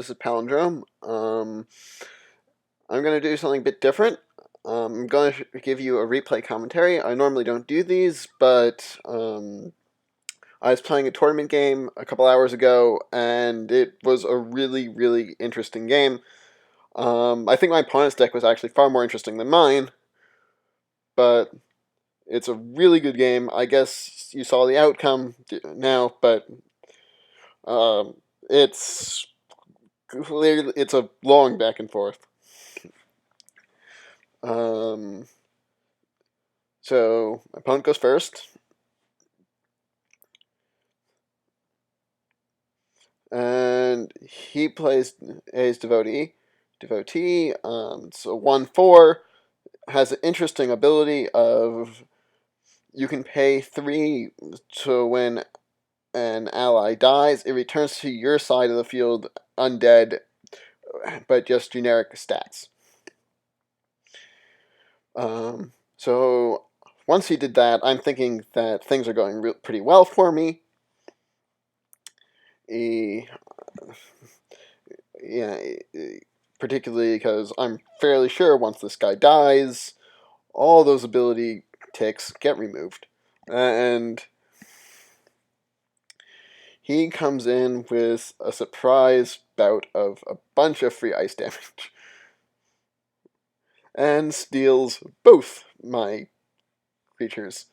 This is Palindrome. I'm going to do something a bit different. I'm going to give you a replay commentary. I normally don't do these, but I was playing a tournament game a couple hours ago, and it was a really, really interesting game. I think my opponent's deck was actually far more interesting than mine, but it's a really good game. I guess you saw the outcome now, but um, it's clearly it's a long back and forth. Um, so my opponent goes first, and he plays A's Devotee. So 1/4 has an interesting ability of you can pay 3 to when an ally dies. It returns to your side of the field undead, but just generic stats. So once he did that, I'm thinking that things are going pretty well for me. He, yeah, particularly because I'm fairly sure once this guy dies, all those ability ticks get removed. And he comes in with a surprise bout of a bunch of free ice damage. And steals both my creatures.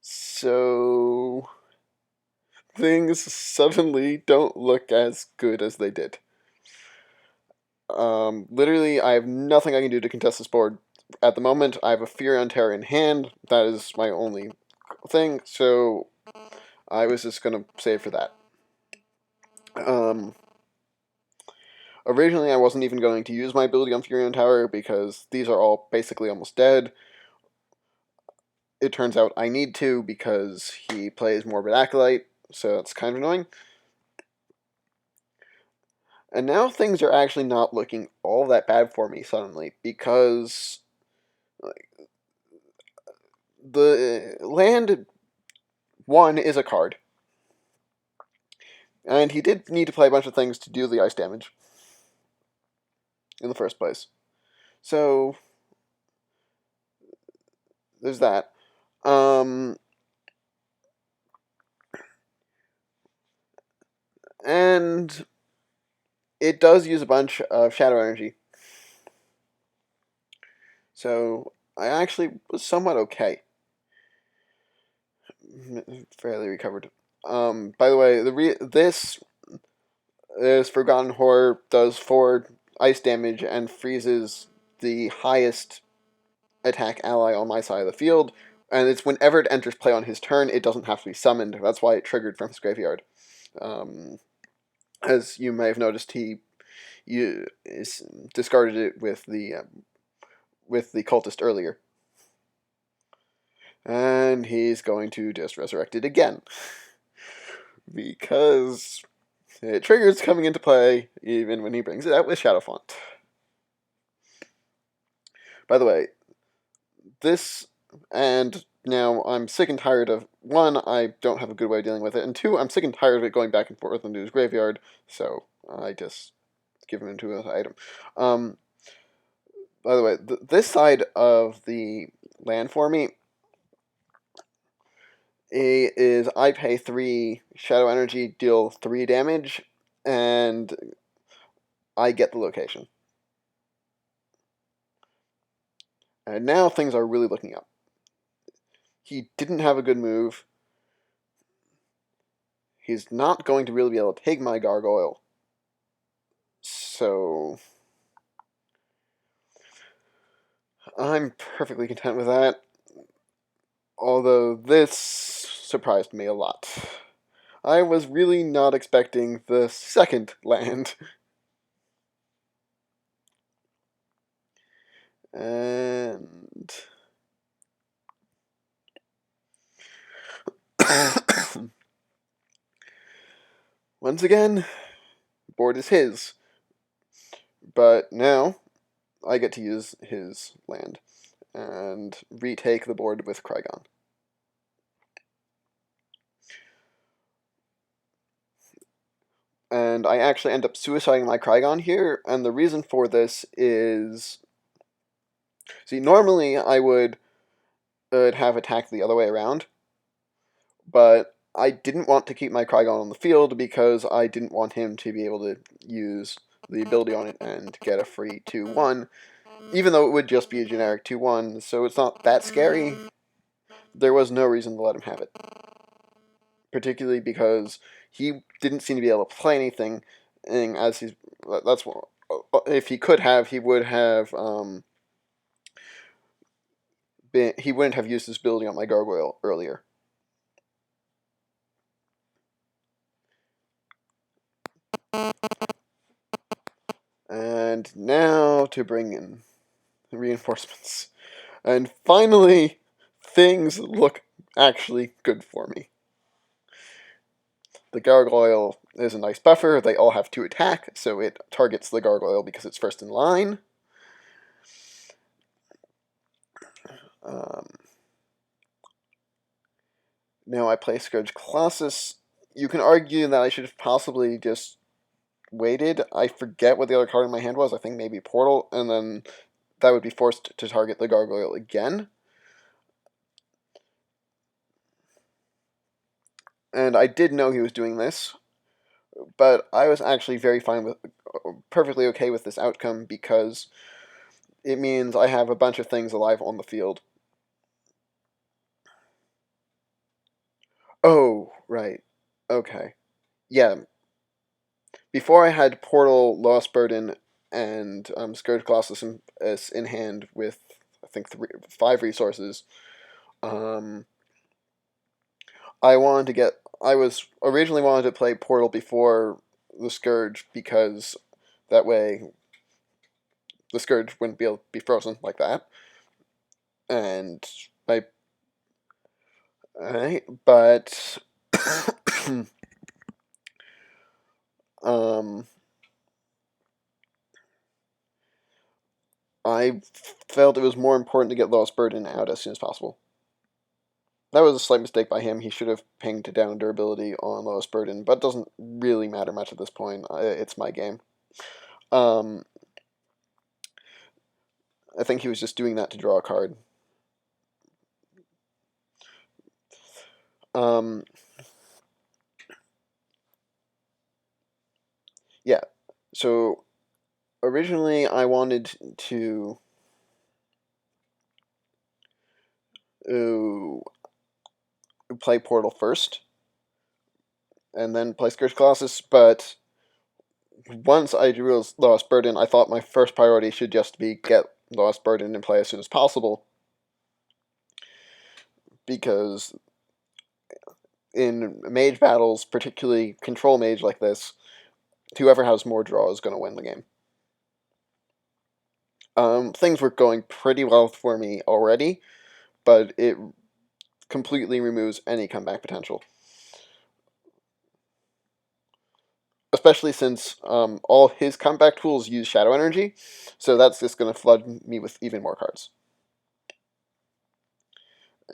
So things suddenly don't look as good as they did. Literally, I have nothing I can do to contest this board. At the moment, I have a Fear on Terror in hand. That is my only thing, so I was just going to save for that. Originally, I wasn't even going to use my ability on Fury on Tower because these are all basically almost dead. It turns out I need to because he plays Morbid Acolyte, so it's kind of annoying. And now things are actually not looking all that bad for me suddenly because the land 1 is a card. And he did need to play a bunch of things to do the ice damage in the first place. So there's that. And it does use a bunch of shadow energy. So I actually was somewhat okay. Fairly recovered. By the way, this is Forgotten Horror does 4 ice damage and freezes the highest attack ally on my side of the field. And it's whenever it enters play on his turn, it doesn't have to be summoned. That's why it triggered from his graveyard. As you may have noticed, he discarded it with the cultist earlier. And he's going to just resurrect it again. Because it triggers coming into play even when he brings it out with Shadow Font. By the way, this, and now I'm sick and tired of, 1, I don't have a good way of dealing with it, and 2, I'm sick and tired of it going back and forth into his graveyard, so I just give him into an item. By the way, this side of the land for me is I pay 3 Shadow Energy, deal 3 damage, and I get the location. And now things are really looking up. He didn't have a good move. He's not going to really be able to take my Gargoyle. So I'm perfectly content with that. Although this surprised me a lot. I was really not expecting the second land. And once again, the board is his. But now I get to use his land and retake the board with Krygon. and I actually end up suiciding my Krygon here, and the reason for this is... See, normally I would have attacked the other way around, but I didn't want to keep my Krygon on the field because I didn't want him to be able to use the ability on it and get a free 2-1, even though it would just be a generic 2-1, so it's not that scary. There was no reason to let him have it. Particularly because he didn't seem to be able to play anything, and as he's... That's what... If he could have, he would have, he wouldn't have used his ability on my Gargoyle earlier. And now to bring in the reinforcements. And finally, things look actually good for me. The Gargoyle is a nice buffer. They all have 2 attack, so it targets the Gargoyle because it's first in line. Now I play Scourge Colossus. You can argue that I should have possibly just waited. I forget what the other card in my hand was. I think maybe Portal, and then that would be forced to target the Gargoyle again. And I did know he was doing this, but I was actually perfectly okay with this outcome because it means I have a bunch of things alive on the field. Oh, right. Okay. Yeah. Before I had Portal, Lost Burden, and Scourge Colossus in hand with, I think, 5 resources. I was originally wanted to play Portal before the Scourge because that way the Scourge wouldn't be able to be frozen like that. And but I felt it was more important to get Lost Burden out as soon as possible. That was a slight mistake by him. He should have pinged down durability on Lost Burden, but it doesn't really matter much at this point. It's my game. I think he was just doing that to draw a card. Yeah, so originally I wanted to play Portal first, and then play Scourge Colossus, but once I drew Lost Burden, I thought my first priority should just be get Lost Burden and play as soon as possible, because in mage battles, particularly control mage like this, whoever has more draw is going to win the game. Things were going pretty well for me already, but it completely removes any comeback potential. Especially since all his comeback tools use Shadow Energy, so that's just going to flood me with even more cards.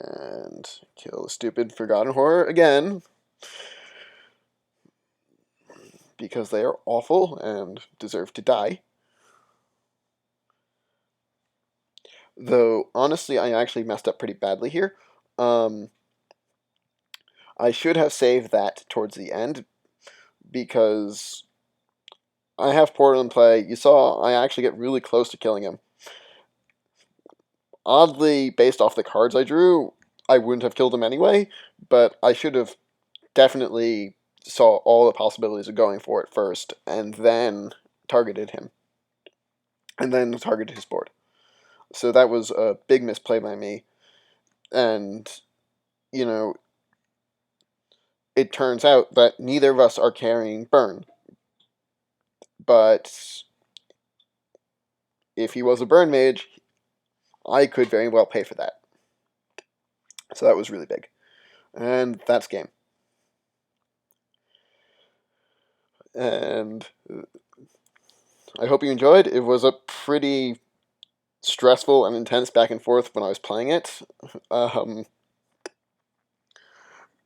And kill the stupid Forgotten Horror again, because they are awful and deserve to die. Though, honestly, I actually messed up pretty badly here. I should have saved that towards the end, because I have Portal in play. You saw I actually get really close to killing him. Oddly, based off the cards I drew, I wouldn't have killed him anyway, but I should have definitely saw all the possibilities of going for it first, and then targeted him. And then targeted his board. So that was a big misplay by me. And, you know, it turns out that neither of us are carrying Burn. But if he was a Burn mage, I could very well pay for that. So that was really big. And that's game. And I hope you enjoyed. It was a pretty stressful and intense back and forth when I was playing it.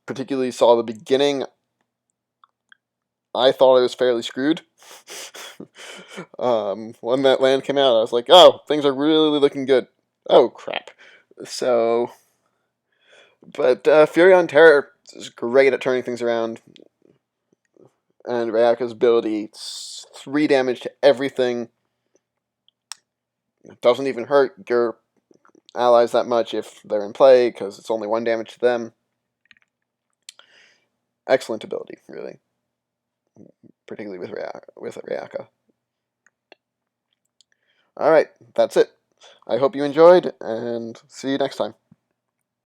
Particularly saw the beginning. I thought I was fairly screwed. When that land came out, I was like, oh, things are really looking good. Oh, crap. So, but Fury on Terror is great at turning things around. And Raikka's ability, 3 damage to everything. It doesn't even hurt your allies that much if they're in play, because it's only 1 damage to them. Excellent ability, really. Particularly with Raikka. Alright, that's it. I hope you enjoyed, and see you next time.